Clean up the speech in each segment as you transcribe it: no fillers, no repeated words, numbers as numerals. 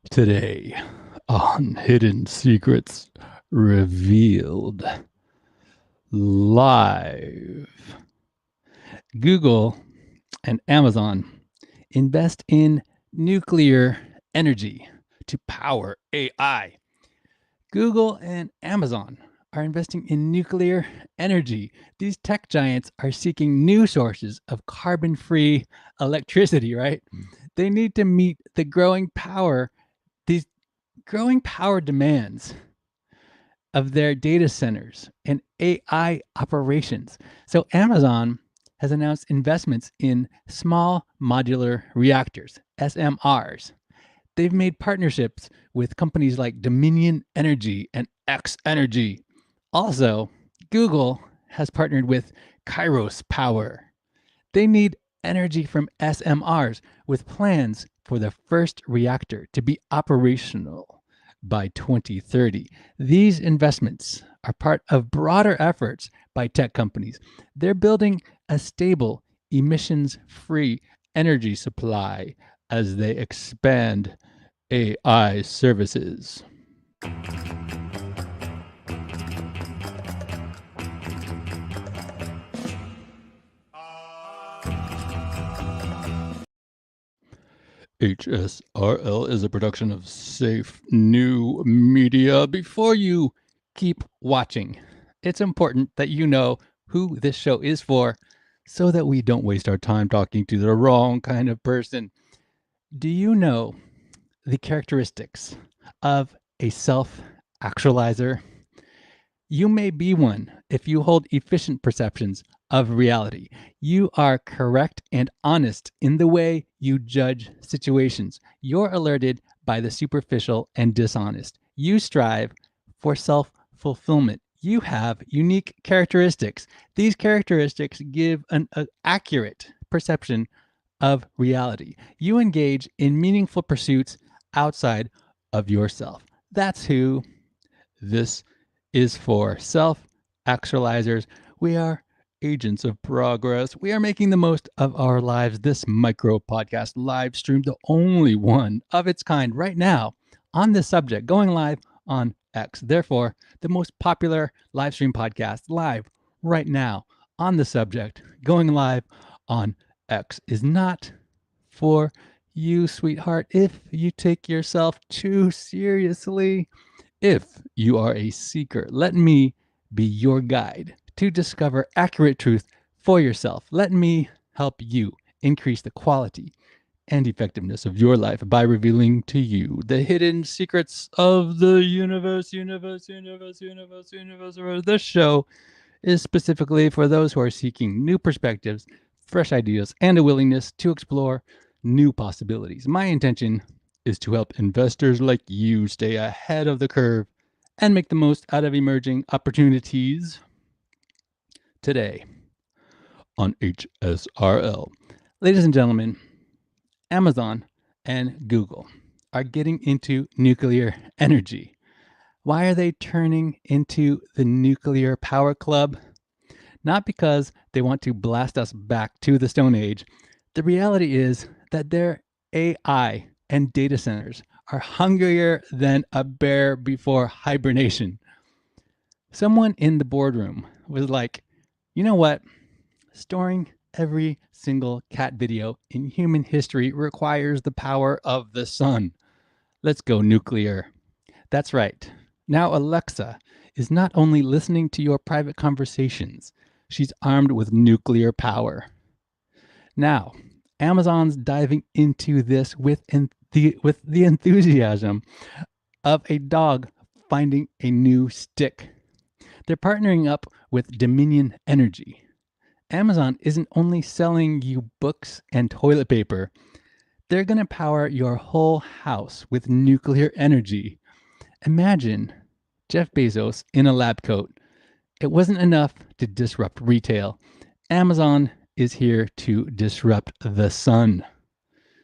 Today on Hidden Secrets Revealed Live, Google and Amazon invest in nuclear energy to power AI. Google and Amazon are investing in nuclear energy. These tech giants are seeking new sources of carbon free electricity, right? They need to meet the these growing power demands of their data centers and AI operations. So Amazon has announced investments in small modular reactors, SMRs. They've made partnerships with companies like Dominion Energy and X Energy. Also, Google has partnered with Kairos Power. They need energy from SMRs with plans for the first reactor to be operational by 2030. These investments are part of broader efforts by tech companies. They're building a stable, emissions free energy supply as they expand AI services. HSRL is a production of Safe New Media. Before you keep watching, it's important that you know who this show is for so that we don't waste our time talking to the wrong kind of person. Do you know the characteristics of a self actualizer? You may be one if you hold efficient perceptions of reality. You are correct and honest in the way you judge situations. You're alerted by the superficial and dishonest. You strive for self fulfillment. You have unique characteristics. These characteristics give an accurate perception of reality. You engage in meaningful pursuits outside of yourself. That's who this is for. Self actualizers. We are agents of progress. We are making the most of our lives. This micro podcast live stream, the only one of its kind right now on this subject, going live on X. Therefore, the most popular live stream podcast live right now on the subject, going live on X, is not for you, sweetheart, if you take yourself too seriously. If you are a seeker, let me be your guide to discover accurate truth for yourself. Let me help you increase the quality and effectiveness of your life by revealing to you the hidden secrets of the universe. This show is specifically for those who are seeking new perspectives, fresh ideas, and a willingness to explore new possibilities. My intention is to help investors like you stay ahead of the curve and make the most out of emerging opportunities. Today on HSRL, ladies and gentlemen, Amazon and Google are getting into nuclear energy. Why are they turning into the nuclear power club? Not because they want to blast us back to the Stone Age. The reality is that their AI and data centers are hungrier than a bear before hibernation. Someone in the boardroom was like, you know what? Storing every single cat video in human history requires the power of the sun. Let's go nuclear. That's right. Now Alexa is not only listening to your private conversations, she's armed with nuclear power. Now, Amazon's diving into this with the enthusiasm of a dog finding a new stick. They're partnering up with Dominion Energy. Amazon isn't only selling you books and toilet paper, they're going to power your whole house with nuclear energy. Imagine Jeff Bezos in a lab coat. It wasn't enough to disrupt retail. Amazon is here to disrupt the sun.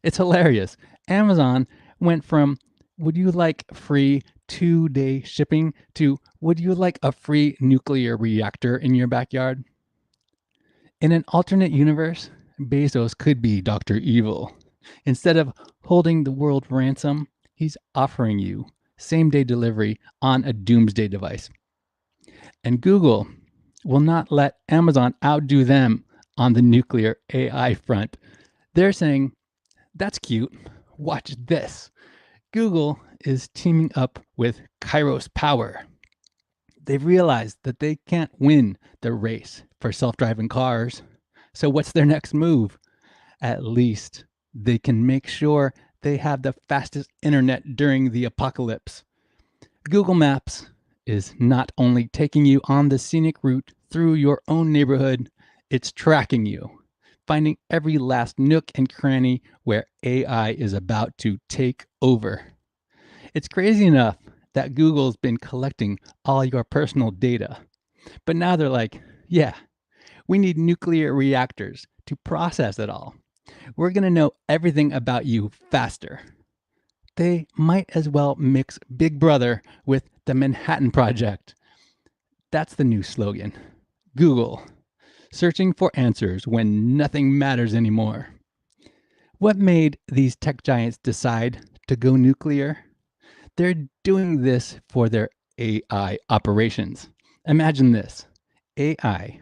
It's hilarious. Amazon went from, would you like free 2-day shipping, to, would you like a free nuclear reactor in your backyard? In an alternate universe, Bezos could be Dr. Evil. Instead of holding the world ransom, He's offering you same-day delivery on a doomsday device. And Google will not let Amazon outdo them on the nuclear AI front. They're saying, that's cute. Watch this. Google is teaming up with Kairos Power. They've realized that they can't win the race for self-driving cars. So what's their next move? At least they can make sure they have the fastest internet during the apocalypse. Google Maps is not only taking you on the scenic route through your own neighborhood, it's tracking you, finding every last nook and cranny where AI is about to take over. It's crazy enough that Google's been collecting all your personal data, but now they're like, yeah, we need nuclear reactors to process it all. We're going to know everything about you faster. They might as well mix Big Brother with the Manhattan Project. That's the new slogan. Google, searching for answers when nothing matters anymore. What made these tech giants decide to go nuclear? They're doing this for their AI operations. Imagine this: AI,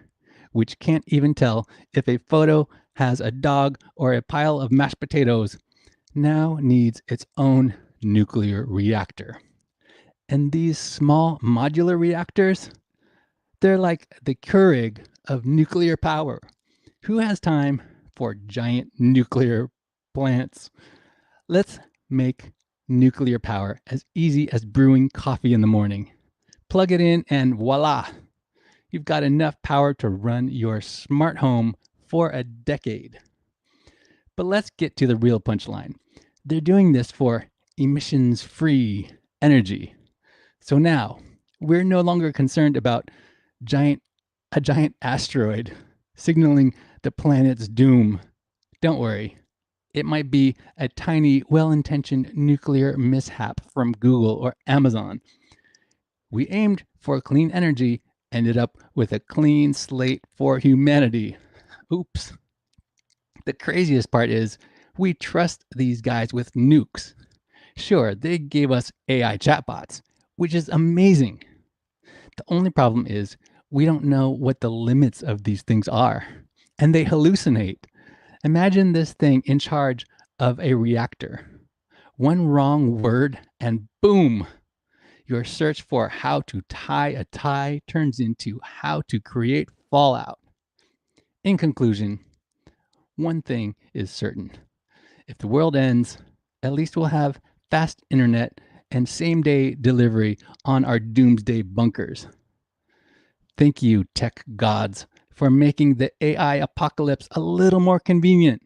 which can't even tell if a photo has a dog or a pile of mashed potatoes, now needs its own nuclear reactor. And these small modular reactors, they're like the Keurig of nuclear power. Who has time for giant nuclear plants? Let's make nuclear power as easy as brewing coffee in the morning. Plug it in and voila, you've got enough power to run your smart home for a decade. But let's get to the real punchline. They're doing this for emissions-free energy. So now we're no longer concerned about a giant asteroid signaling the planet's doom. Don't worry. It might be a tiny, well-intentioned nuclear mishap from Google or Amazon. We aimed for clean energy, ended up with a clean slate for humanity. Oops. The craziest part is we trust these guys with nukes. Sure, they gave us AI chatbots, which is amazing. The only problem is we don't know what the limits of these things are, and they hallucinate. Imagine this thing in charge of a reactor. One wrong word and boom, your search for how to tie a tie turns into how to create fallout. In conclusion, one thing is certain. If the world ends, at least we'll have fast internet and same-day delivery on our doomsday bunkers. Thank you, tech gods, for making the AI apocalypse a little more convenient.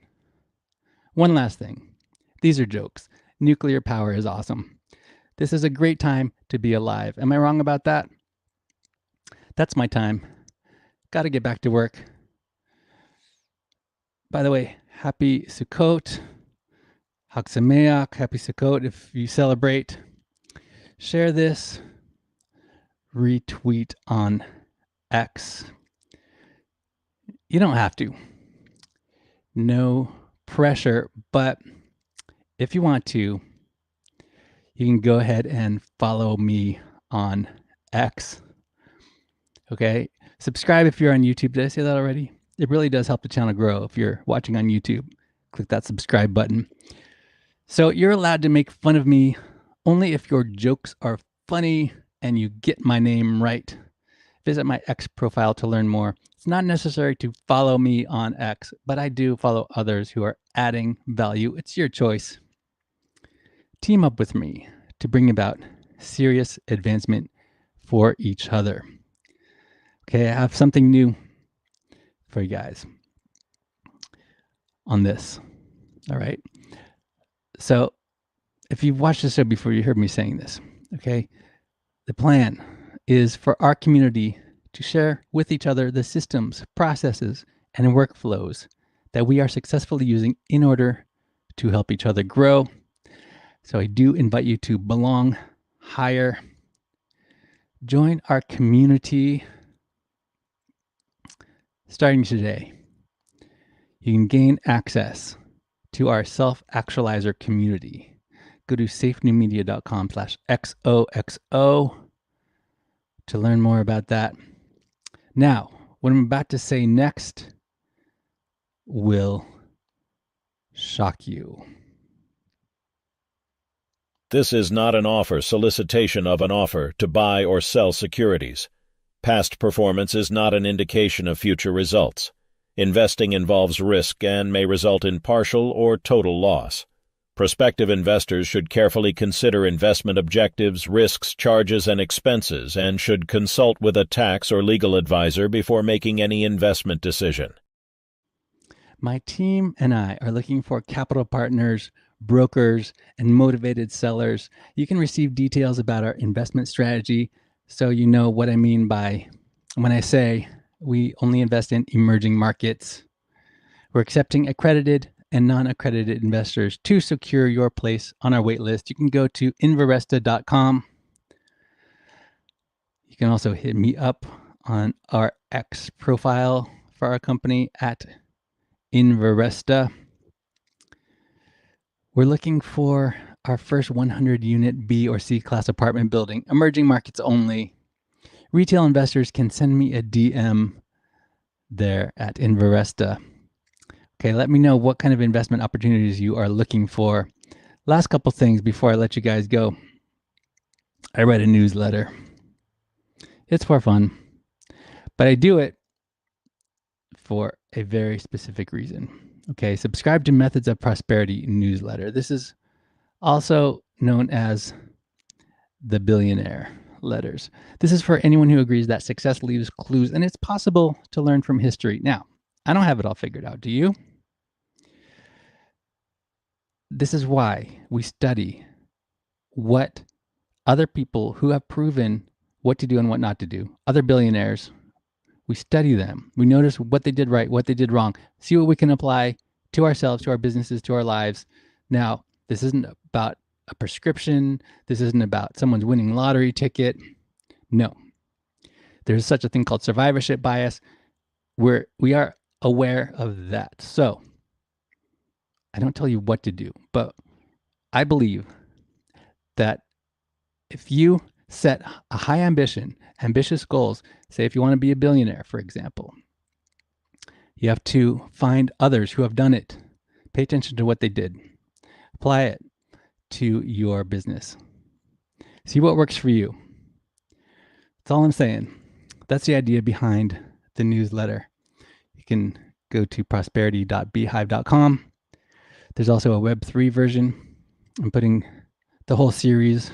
One last thing. These are jokes. Nuclear power is awesome. This is a great time to be alive. Am I wrong about that? That's my time. Got to get back to work. By the way, happy Sukkot. Hag Sameach, happy Sukkot if you celebrate. Share this. Retweet on X. You don't have to. No pressure, but if you want to, you can go ahead and follow me on X. Okay? Subscribe if you're on YouTube. Did I say that already? It really does help the channel grow if you're watching on YouTube. Click that subscribe button. So you're allowed to make fun of me only if your jokes are funny and you get my name right. Visit my X profile to learn more. It's not necessary to follow me on X, but I do follow others who are adding value. It's your choice. Team up with me to bring about serious advancement for each other. Okay, I have something new for you guys on this. All right. So if you've watched this show before, you heard me saying this. Okay. The plan is for our community to share with each other the systems, processes, and workflows that we are successfully using in order to help each other grow. So I do invite you to belong higher. Join our community starting today. You can gain access to our self-actualizer community. Go to safetymedia.com/XOXO to learn more about that. Now, what I'm about to say next will shock you. This is not an offer, solicitation of an offer to buy or sell securities. Past performance is not an indication of future results. Investing involves risk and may result in partial or total loss. Prospective investors should carefully consider investment objectives, risks, charges, and expenses, and should consult with a tax or legal advisor before making any investment decision. My team and I are looking for capital partners, brokers, and motivated sellers. You can receive details about our investment strategy so you know what I mean by when I say we only invest in emerging markets. We're accepting accredited and non-accredited investors to secure your place on our wait list. You can go to inveresta.com. You can also hit me up on our X profile for our company at Inveresta. We're looking for our first 100 unit B or C class apartment building, emerging markets only. Retail investors can send me a DM there at Inveresta. Okay, let me know what kind of investment opportunities you are looking for. Last couple things before I let you guys go. I write a newsletter. It's for fun, but I do it for a very specific reason. Okay, subscribe to Methods of Prosperity newsletter. This is also known as the billionaire letters. This is for anyone who agrees that success leaves clues and it's possible to learn from history. Now, I don't have it all figured out. Do you? This is why we study what other people who have proven what to do and what not to do, other billionaires, we study them. We notice what they did right, what they did wrong, see what we can apply to ourselves, to our businesses, to our lives. Now, this isn't about a prescription. This isn't about someone's winning lottery ticket. No. There's such a thing called survivorship bias where we are aware of that. So I don't tell you what to do, but I believe that if you set a high ambition, ambitious goals, say if you want to be a billionaire, for example, you have to find others who have done it. Pay attention to what they did. Apply it to your business. See what works for you. That's all I'm saying. That's the idea behind the newsletter. You can go to prosperity.beehive.com. There's also a Web3 version. I'm putting the whole series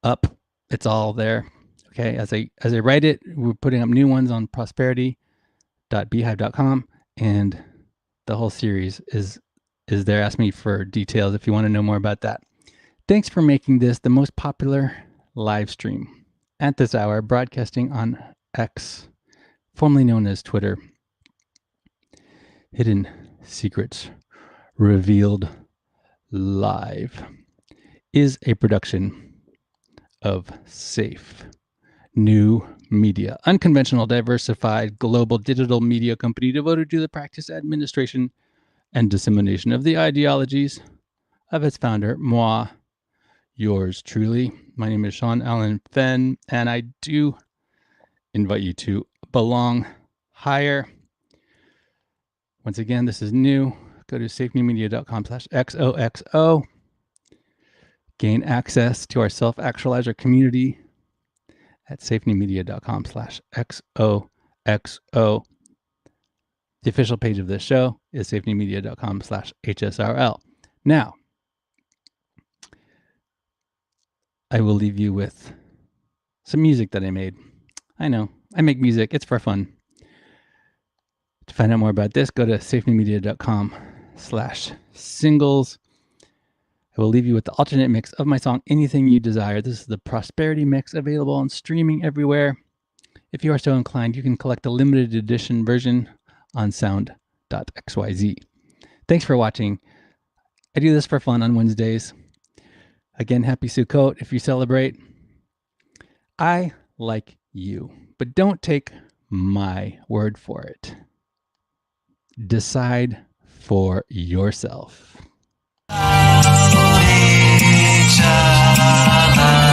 up. It's all there. Okay, as I write it, we're putting up new ones on prosperity.beehive.com, and the whole series is there. Ask me for details if you want to know more about that. Thanks for making this the most popular live stream at this hour, broadcasting on X, formerly known as Twitter. Hidden Secrets Revealed Live is a production of Safe New Media, unconventional, diversified, global digital media company devoted to the practice, administration, and dissemination of the ideologies of its founder, moi, yours truly. My name is Sean Allen Fenn, and I do invite you to belong higher. Once again, this is new. Go to safenewmedia.com/XOXO. Gain access to our self-actualizer community at safenewmedia.com/XOXO. The official page of this show is safenewmedia.com/HSRL. Now, I will leave you with some music that I made. I know, I make music. It's for fun. To find out more about this, go to safenewmedia.com/singles. I will leave you with the alternate mix of my song, Anything You Desire. This is the Prosperity Mix, available on streaming everywhere. If you are so inclined, you can collect the limited edition version on sound.xyz. Thanks for watching. I do this for fun on Wednesdays. Again, happy Sukkot if you celebrate. I like you, but don't take my word for it. Decide for yourself. inshallah.